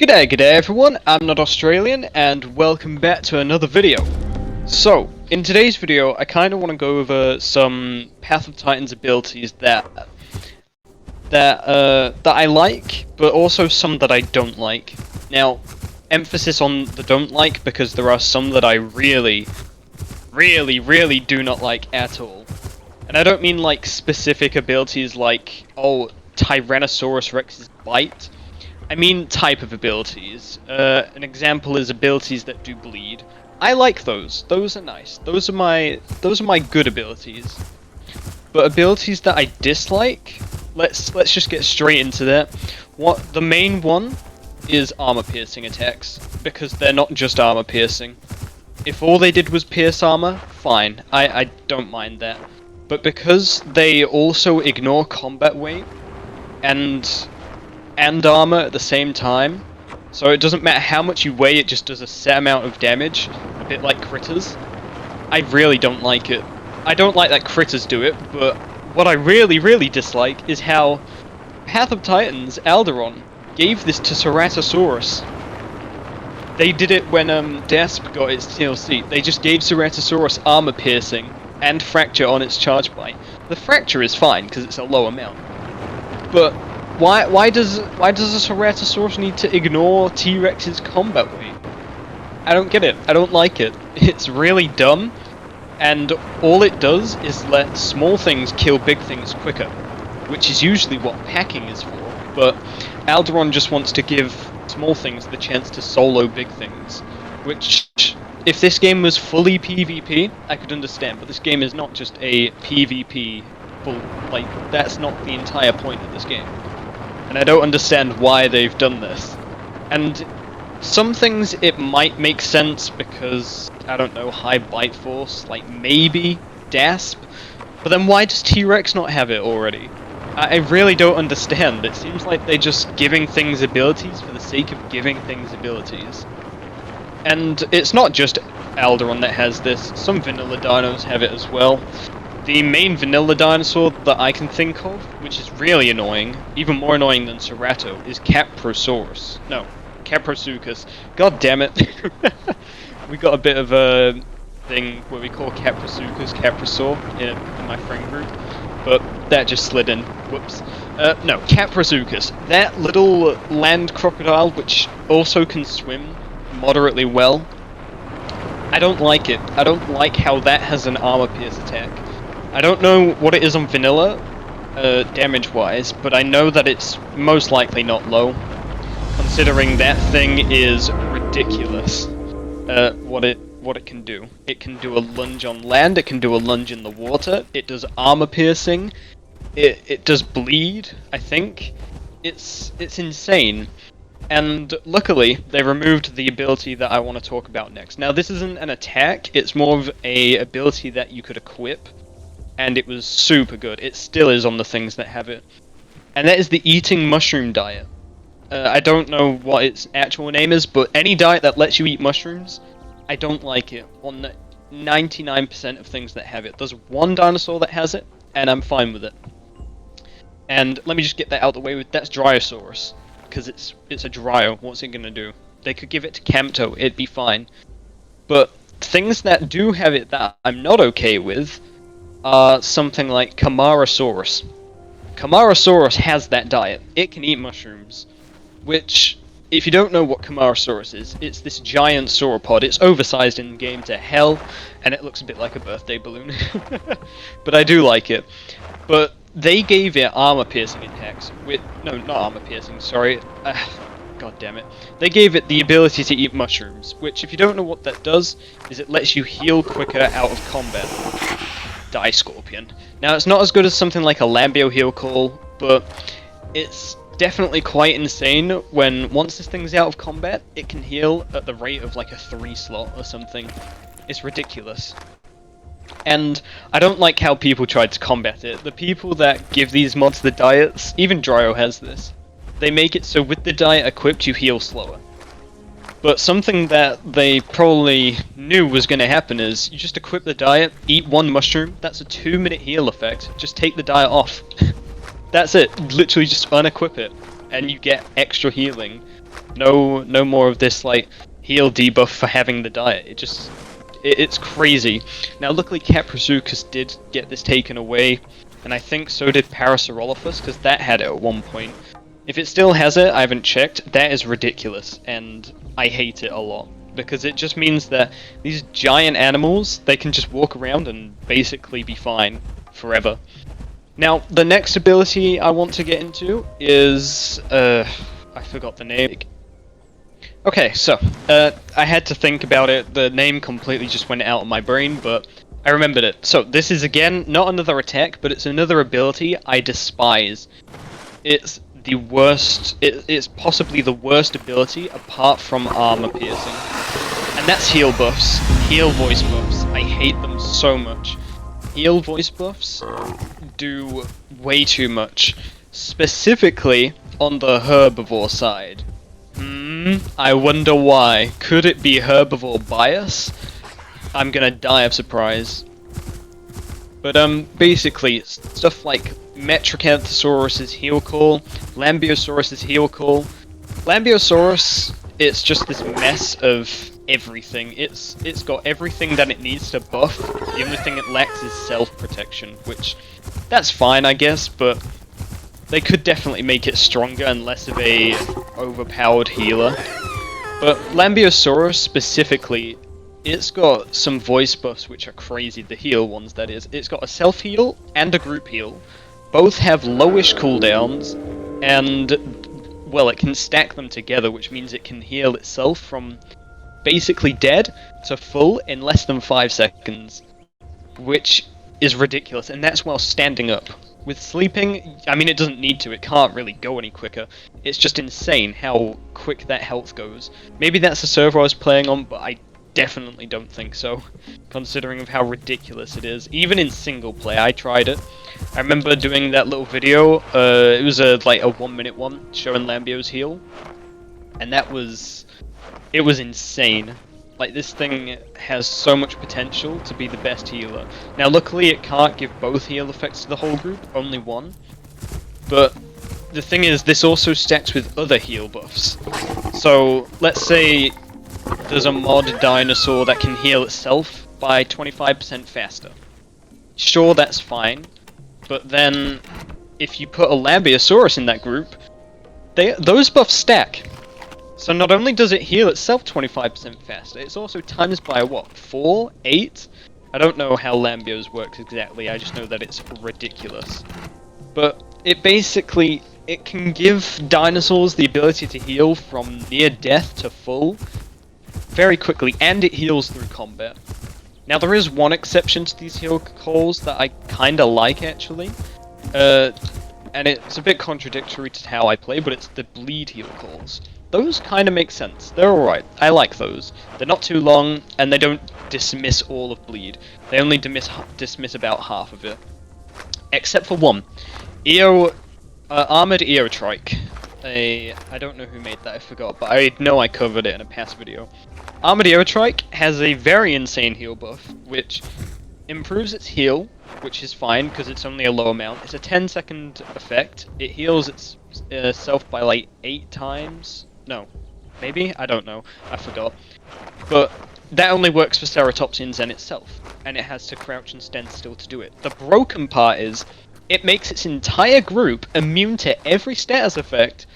G'day everyone, I'm not Australian, and welcome back to another video. So, in today's video, I kind of want to go over some Path of Titans abilities that I like, but also some that I don't like. Now, emphasis on the don't like, because there are some that I really do not like at all. And I don't mean like specific abilities like, oh, Tyrannosaurus Rex's bite. I mean type of abilities. An example is abilities that do bleed. I like those. Those are nice. Those are my good abilities. But abilities that I dislike, let's just get straight into that. The main one is armor piercing attacks, because they're not just armor piercing. If all they did was pierce armor, fine. I don't mind that. But because they also ignore combat weight and armor at the same time, so it doesn't matter how much you weigh, it just does a set amount of damage, a bit like critters. I really don't like it. I don't like that critters do it, but what I really dislike is how Path of Titans, Alderon, gave this to Ceratosaurus. They did it when Dasp got its TLC. They just gave Ceratosaurus armor piercing and fracture on its charge bite. The fracture is fine because it's a low amount, but why does a Ceratosaurus need to ignore T-Rex's combat weight? I don't get it. I don't like it. It's really dumb, and all it does is let small things kill big things quicker, which is usually what packing is for, but Alderon just wants to give small things the chance to solo big things, which, if this game was fully PvP, I could understand, but this game is not just a PvP full, like, that's not the entire point of this game. And I don't understand why they've done this. And some things it might make sense because, I don't know, high bite force, like maybe Dasp, but then why does T-Rex not have it already? I really don't understand. It seems like they're just giving things abilities for the sake of giving things abilities. And it's not just Alderon that has this, some vanilla dinos have it as well. The main vanilla dinosaur that I can think of, which is really annoying, even more annoying than Cerato, is Caprosaurus. No, Caprosuchus. God damn it. We got a bit of a thing where we call Caprosuchus Caprosaur in my friend group, but that just slid in. Whoops. No, Caprosuchus. That little land crocodile, which also can swim moderately well. I don't like it. I don't like how that has an armor pierce attack. I don't know what it is on vanilla, damage-wise, but I know that it's most likely not low, considering that thing is ridiculous. What it can do. It can do a lunge on land, it can do a lunge in the water, it does armor piercing, it does bleed, I think. It's insane. And luckily, they removed the ability that I want to talk about next. Now, this isn't an attack, it's more of a ability that you could equip, and it was super good. It still is on the things that have it. And that is the eating mushroom diet. I don't know what its actual name is, but any diet that lets you eat mushrooms, I don't like it on 99% of things that have it. There's one dinosaur that has it, and I'm fine with it. And let me just get that out of the way with, that's Dryosaurus. Because it's a Dryo, what's it gonna do? They could give it to Campto, it'd be fine. But things that do have it that I'm not okay with are something like Camarasaurus. Camarasaurus has that diet. It can eat mushrooms. Which, if you don't know what Camarasaurus is, it's this giant sauropod. It's oversized in game to hell, and it looks a bit like a birthday balloon. But I do like it. But they gave it armor piercing attacks. No, not armor piercing, sorry. God damn it. They gave it the ability to eat mushrooms, which, if you don't know what that does, is it lets you heal quicker out of combat. Die, Scorpion. Now, it's not as good as something like a Lambio heal call, but it's definitely quite insane when, once this thing's out of combat, it can heal at the rate of like a 3 slot or something. It's ridiculous. And I don't like how people tried to combat it. The people that give these mods the diets, even Dryo has this, they make it so with the diet equipped you heal slower. But something that they probably knew was going to happen is, you just equip the diet, eat 1 mushroom, that's a 2-minute heal effect, just take the diet off. That's it, literally just unequip it, and you get extra healing. No more of this, like, heal debuff for having the diet. It's crazy. Now, luckily Caprosuchus did get this taken away, and I think so did Parasaurolophus, because that had it at one point. If it still has it, I haven't checked, that is ridiculous, and I hate it a lot. Because it just means that these giant animals, they can just walk around and basically be fine forever. Now, the next ability I want to get into is, I forgot the name. Okay, so, I had to think about it, the name completely just went out of my brain, but I remembered it. So, this is again, not another attack, but it's another ability I despise. It's the worst, it's possibly the worst ability apart from armor piercing. And that's heal buffs, heal voice buffs. I hate them so much. Heal voice buffs do way too much, specifically on the herbivore side. I wonder why. Could it be herbivore bias? I'm gonna die of surprise. But basically, stuff like Metracanthosaurus's heal call, Lambeosaurus's heal call. Lambeosaurus, it's just this mess of everything. It's got everything that it needs to buff. The only thing it lacks is self-protection, which, that's fine I guess, but they could definitely make it stronger and less of a overpowered healer. But Lambeosaurus specifically, it's got some voice buffs which are crazy, the heal ones that is. It's got a self-heal and a group heal. Both have lowish cooldowns, and, well, it can stack them together, which means it can heal itself from basically dead to full in less than 5 seconds. Which is ridiculous, and that's while standing up. With sleeping, I mean, it doesn't need to, it can't really go any quicker. It's just insane how quick that health goes. Maybe that's the server I was playing on, but I definitely don't think so, considering of how ridiculous it is. Even in single play, I tried it. I remember doing that little video, it was like a 1 minute one, showing Lambeo's heal. And it was insane. Like, this thing has so much potential to be the best healer. Now, luckily it can't give both heal effects to the whole group, only one. But the thing is, this also stacks with other heal buffs. So, let's say there's a mod dinosaur that can heal itself by 25% faster. Sure, that's fine, but then if you put a Lambeosaurus in that group, those buffs stack. So not only does it heal itself 25% faster, it's also times by what, 4? 8? I don't know how Lambeo's works exactly, I just know that it's ridiculous. But it basically, it can give dinosaurs the ability to heal from near death to full very quickly, and it heals through combat. Now there is one exception to these heal calls that I kinda like actually, and it's a bit contradictory to how I play, but it's the bleed heal calls. Those kinda make sense, they're alright, I like those. They're not too long, and they don't dismiss all of bleed. They only dismiss about half of it. Except for one. Armored Eotrike. I don't know who made that, I forgot, but I know I covered it in a past video. Armored Eotrike has a very insane heal buff, which improves its heal, which is fine because it's only a low amount. It's a 10-second effect. It heals itself by like 8 times. No, maybe? I don't know. I forgot. But that only works for Ceratopsians and itself, and it has to crouch and stand still to do it. The broken part is, it makes its entire group immune to every status effect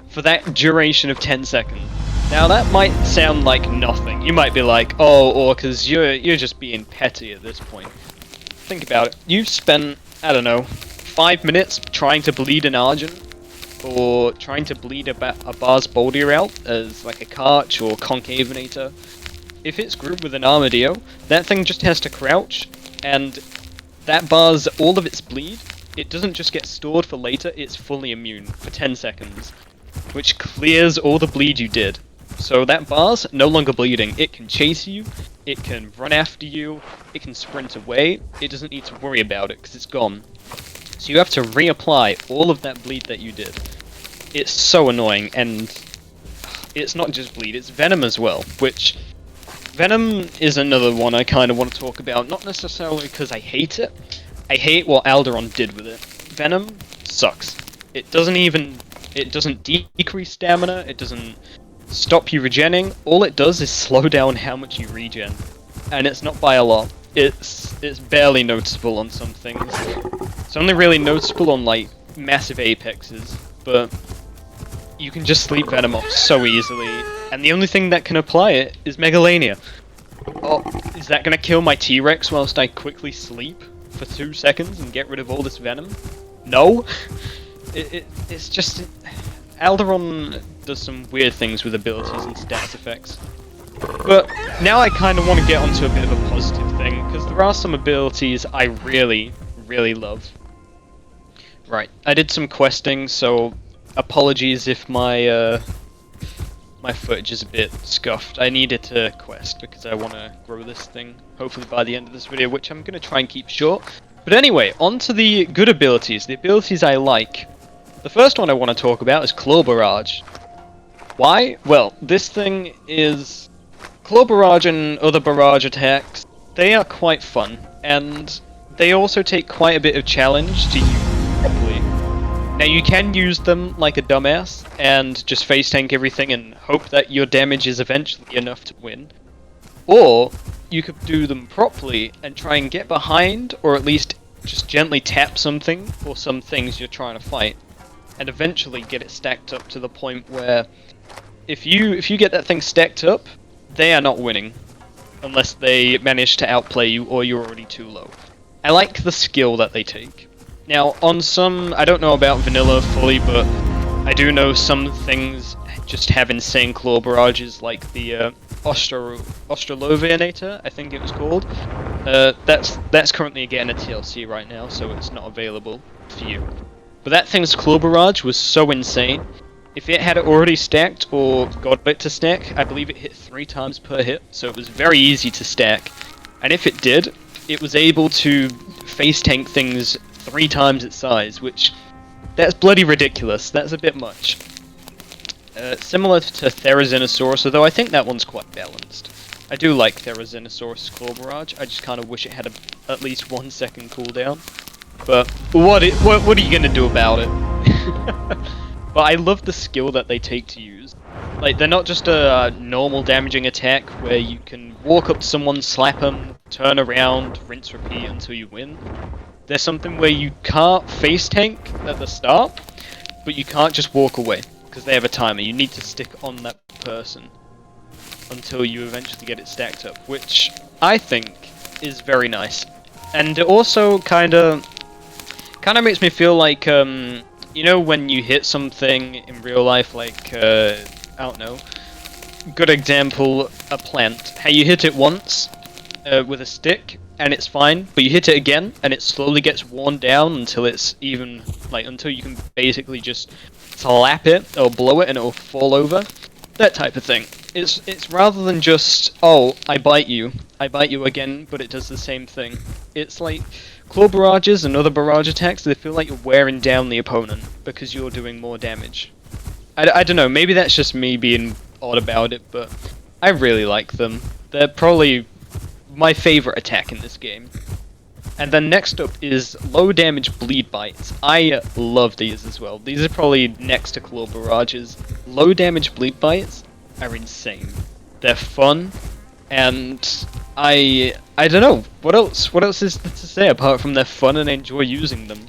for that duration of 10 seconds. Now that might sound like nothing. You might be like, oh, Orcas, you're just being petty at this point. Think about it. You've spent, I don't know, 5 minutes trying to bleed an Argent, or trying to bleed a Bars Boldier out as like a Karch or Concavenator. If it's grouped with an Armadillo, that thing just has to crouch, and that bars all of its bleed. It doesn't just get stored for later, it's fully immune for 10 seconds, which clears all the bleed you did. So that bar's no longer bleeding. It can chase you, it can run after you, it can sprint away. It doesn't need to worry about it because it's gone. So you have to reapply all of that bleed that you did. It's so annoying, and it's not just bleed, it's venom as well, which venom is another one I kind of want to talk about, not necessarily because I hate it. I hate what Alderon did with it. Venom sucks. It doesn't even It doesn't decrease stamina, it doesn't stop you regenning, all it does is slow down how much you regen. And it's not by a lot. It's barely noticeable on some things. It's only really noticeable on like massive apexes, but you can just sleep Venom off so easily, and the only thing that can apply it is Megalania. Oh, is that gonna kill my T-Rex whilst I quickly sleep for 2 seconds and get rid of all this Venom? No! It's just... Alderon does some weird things with abilities and stats effects. But now I kind of want to get onto a bit of a positive thing, because there are some abilities I really, really love. Right, I did some questing, so apologies if my my footage is a bit scuffed. I needed to quest because I want to grow this thing, hopefully by the end of this video, which I'm going to try and keep short. But anyway, on to the good abilities, the abilities I like. The first one I want to talk about is Claw Barrage. Why? Well, this thing is... Claw Barrage and other barrage attacks, they are quite fun, and they also take quite a bit of challenge to use properly. Now you can use them like a dumbass, and just face tank everything and hope that your damage is eventually enough to win. Or, you could do them properly and try and get behind, or at least just gently tap something, or some things you're trying to fight, and eventually get it stacked up to the point where, if you get that thing stacked up, they are not winning, unless they manage to outplay you or you're already too low. I like the skill that they take. Now, on some, I don't know about vanilla fully, but I do know some things just have insane claw barrages, like the Australovianator, I think it was called. That's currently getting a TLC right now, so it's not available for you. But that thing's claw barrage was so insane. If it had it already stacked, or got it to stack, I believe it hit 3 times per hit, so it was very easy to stack. And if it did, it was able to face tank things 3 times its size, which, that's bloody ridiculous, that's a bit much. Similar to Therizinosaurus, although I think that one's quite balanced. I do like Therizinosaurus' Claw Barrage, I just kind of wish it had at least 1 second cooldown. But what are you gonna do about it? But I love the skill that they take to use. Like, they're not just a normal damaging attack where you can walk up to someone, slap them, turn around, rinse, repeat until you win. There's something where you can't face tank at the start, but you can't just walk away, because they have a timer. You need to stick on that person until you eventually get it stacked up, which I think is very nice. And it also kinda makes me feel like, you know when you hit something in real life, like, I don't know, good example, a plant. How you hit it once, with a stick, and it's fine, but you hit it again, and it slowly gets worn down until it's even, like, until you can basically just slap it, or blow it, and it'll fall over. That type of thing. It's rather than just, oh, I bite you again, but it does the same thing. It's like, claw barrages and other barrage attacks, they feel like you're wearing down the opponent, because you're doing more damage. I don't know, maybe that's just me being odd about it, but I really like them. They're probably my favourite attack in this game. And then next up is low damage bleed bites. I love these as well. These are probably next to claw barrages. Low damage bleed bites are insane. They're fun, and I don't know, what else is there to say apart from they're fun and I enjoy using them.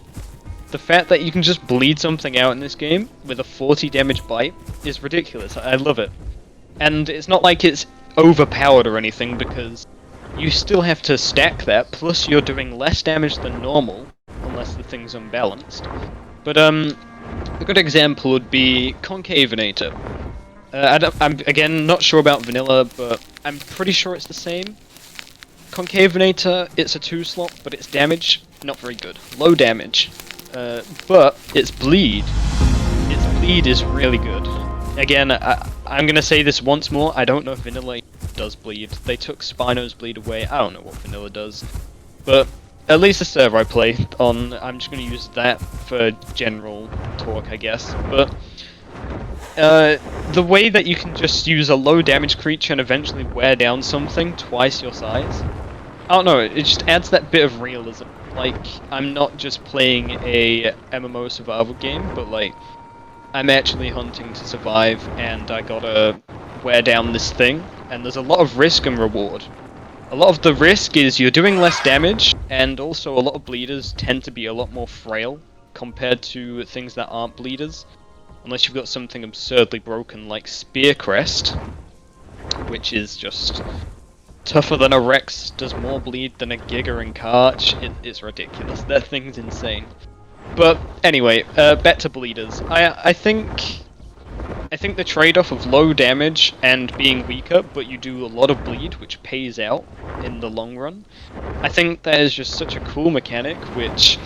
The fact that you can just bleed something out in this game with a 40 damage bite is ridiculous. I love it. And it's not like it's overpowered or anything, because you still have to stack that, plus you're doing less damage than normal, unless the thing's unbalanced. But a good example would be Concavinator. I'm again not sure about vanilla, but I'm pretty sure it's the same. Concavinator, it's a 2-slot, but its damage, not very good. Low damage. But its bleed is really good. Again, I'm gonna say this once more, I don't know if vanilla does bleed. They took Spino's bleed away, I don't know what vanilla does. But at least the server I play on, I'm just gonna use that for general talk, I guess. But the way that you can just use a low damage creature and eventually wear down something twice your size, I don't know, it just adds that bit of realism. Like, I'm not just playing a MMO survival game, but like, I'm actually hunting to survive, and I gotta wear down this thing, and there's a lot of risk and reward. A lot of the risk is you're doing less damage, and also a lot of bleeders tend to be a lot more frail compared to things that aren't bleeders. Unless you've got something absurdly broken like Spear Crest, which is just tougher than a Rex, does more bleed than a Giga and Karch. It's ridiculous. That thing's insane. But anyway, back to bleeders. I think the trade-off of low damage and being weaker, but you do a lot of bleed, which pays out in the long run. I think that is just such a cool mechanic, which,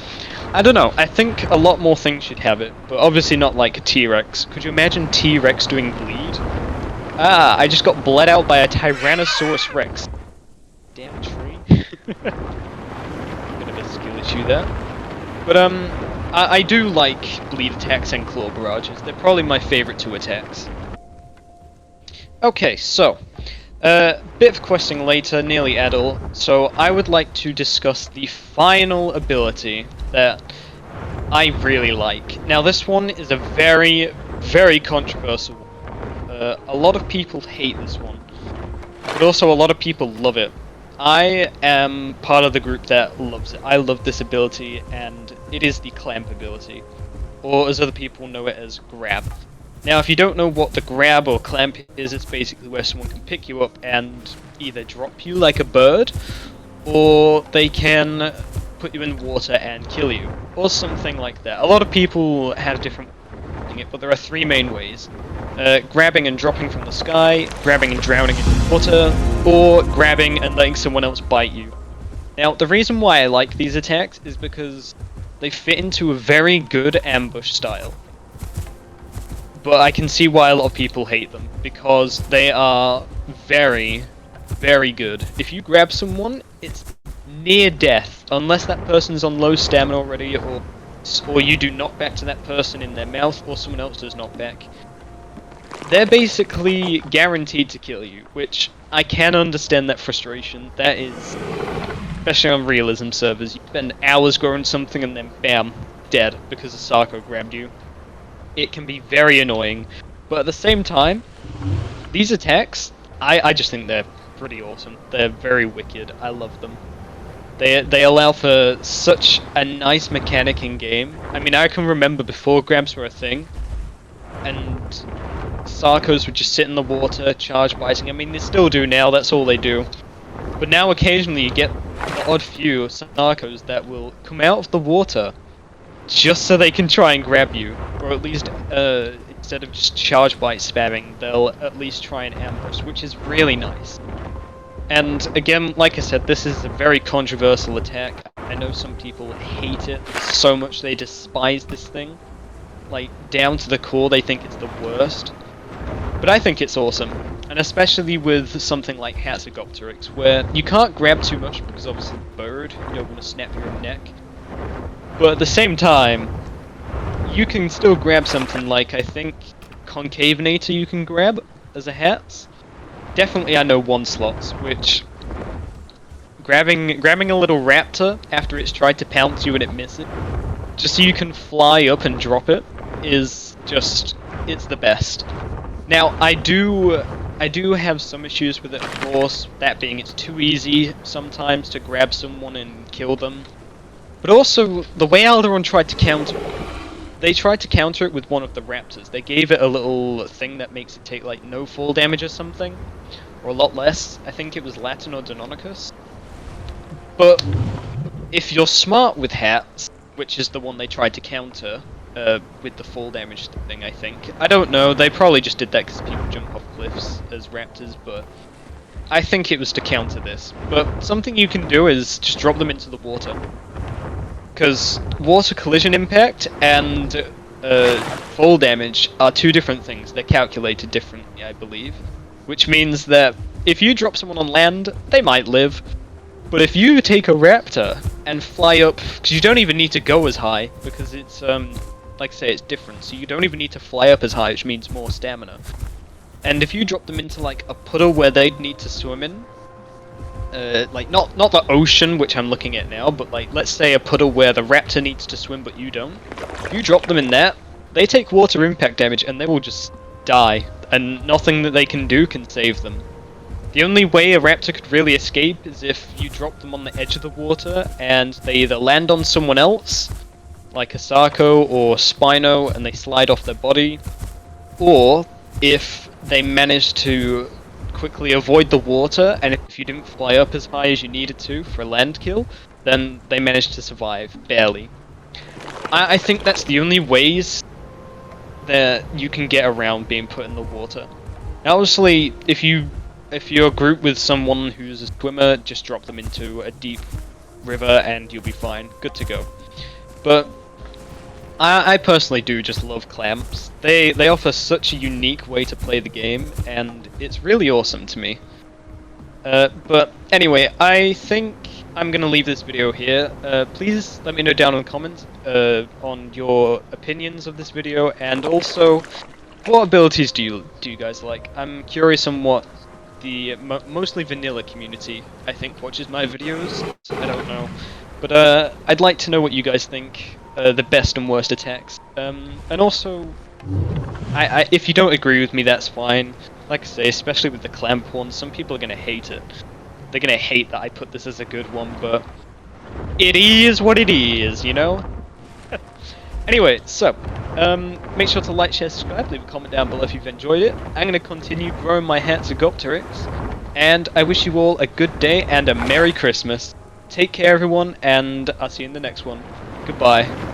I don't know, I think a lot more things should have it, but obviously not like a T-Rex. Could you imagine T-Rex doing bleed? Ah, I just got bled out by a Tyrannosaurus Rex. Damn tree. Bit of a skill issue there. But, I do like bleed attacks and claw barrages. They're probably my favorite two attacks. Okay, so, bit of questing later, nearly at all. So I would like to discuss the final ability that I really like. Now this one is a very, very controversial one. A lot of people hate this one, but also a lot of people love it. I am part of the group that loves it. I love this ability, and it is the clamp ability, or as other people know it as grab. Now if you don't know what the grab or clamp is, it's basically where someone can pick you up and either drop you like a bird, or they can put you in water and kill you, or something like that. A lot of people have different ways of doing it, but there are three main ways. Grabbing and dropping from the sky, grabbing and drowning in water, or grabbing and letting someone else bite you. Now, the reason why I like these attacks is because they fit into a very good ambush style. But I can see why a lot of people hate them, because they are very, very good. If you grab someone, it's near death, unless that person's on low stamina already, or you do knockback to that person in their mouth, or someone else does knockback. They're basically guaranteed to kill you, which I can understand that frustration. That is, especially on realism servers, you spend hours growing something and then bam, dead because a Sarco grabbed you. It can be very annoying, but at the same time, these attacks, I just think they're pretty awesome. They're very wicked. I love them. They allow for such a nice mechanic in game. I mean, I can remember before grabs were a thing, and Sarcos would just sit in the water, charge biting. I mean, they still do now, that's all they do. But now occasionally you get the odd few Sarcos that will come out of the water just so they can try and grab you. Or at least, instead of just charge bite spamming, they'll at least try and ambush, which is really nice. And again, like I said, this is a very controversial attack. I know some people hate it so much they despise this thing. Like, down to the core, they think it's the worst. But I think it's awesome, and especially with something like Hatzegopteryx, where you can't grab too much because obviously bird, you don't want to snap your own neck. But at the same time, you can still grab something like, I think, Concavenator you can grab as a Hatz. Definitely I know one slots, which grabbing a little raptor after it's tried to pounce you and it misses, just so you can fly up and drop it, is just, it's the best. Now, I do have some issues with it, of course, that being it's too easy sometimes to grab someone and kill them. But also, the way Alderon tried to counter it, they tried to counter it with one of the raptors. They gave it a little thing that makes it take, like, no fall damage or something, or a lot less. I think it was Latin or Deinonychus. But if you're smart with Hats, which is the one they tried to counter, with the fall damage thing, I think. I don't know, they probably just did that because people jump off cliffs as raptors, but I think it was to counter this. But something you can do is just drop them into the water. Because water collision impact and fall damage are two different things. They're calculated differently, I believe. Which means that if you drop someone on land, they might live. But if you take a raptor and fly up, because you don't even need to go as high, because it's, like I say, it's different, so you don't even need to fly up as high, which means more stamina. And if you drop them into, like, a puddle where they'd need to swim in, like, not the ocean, which I'm looking at now, but, like, let's say a puddle where the raptor needs to swim but you don't. If you drop them in that, they take water impact damage and they will just die, and nothing that they can do can save them. The only way a raptor could really escape is if you drop them on the edge of the water and they either land on someone else, like a Sarco or Spino, and they slide off their body, or if they manage to quickly avoid the water, and if you didn't fly up as high as you needed to for a land kill, then they managed to survive, barely. I think that's the only ways that you can get around being put in the water. Now, obviously, if you're grouped with someone who's a swimmer, just drop them into a deep river and you'll be fine, good to go. But I personally do just love clamps. They offer such a unique way to play the game, and it's really awesome to me. But anyway, I think I'm gonna leave this video here. Please let me know down in the comments on your opinions of this video, and also what abilities do you guys like? I'm curious on what the mostly vanilla community I think watches my videos. I don't know, but I'd like to know what you guys think. The best and worst attacks, and also, if you don't agree with me, that's fine. Like I say, especially with the clamp one, some people are gonna hate it. They're gonna hate that I put this as a good one, but it is what it is, you know? Anyway, so, make sure to like, share, subscribe, leave a comment down below if you've enjoyed it. I'm gonna continue growing my Hatzegopteryx, and I wish you all a good day and a Merry Christmas. Take care everyone, and I'll see you in the next one. Goodbye.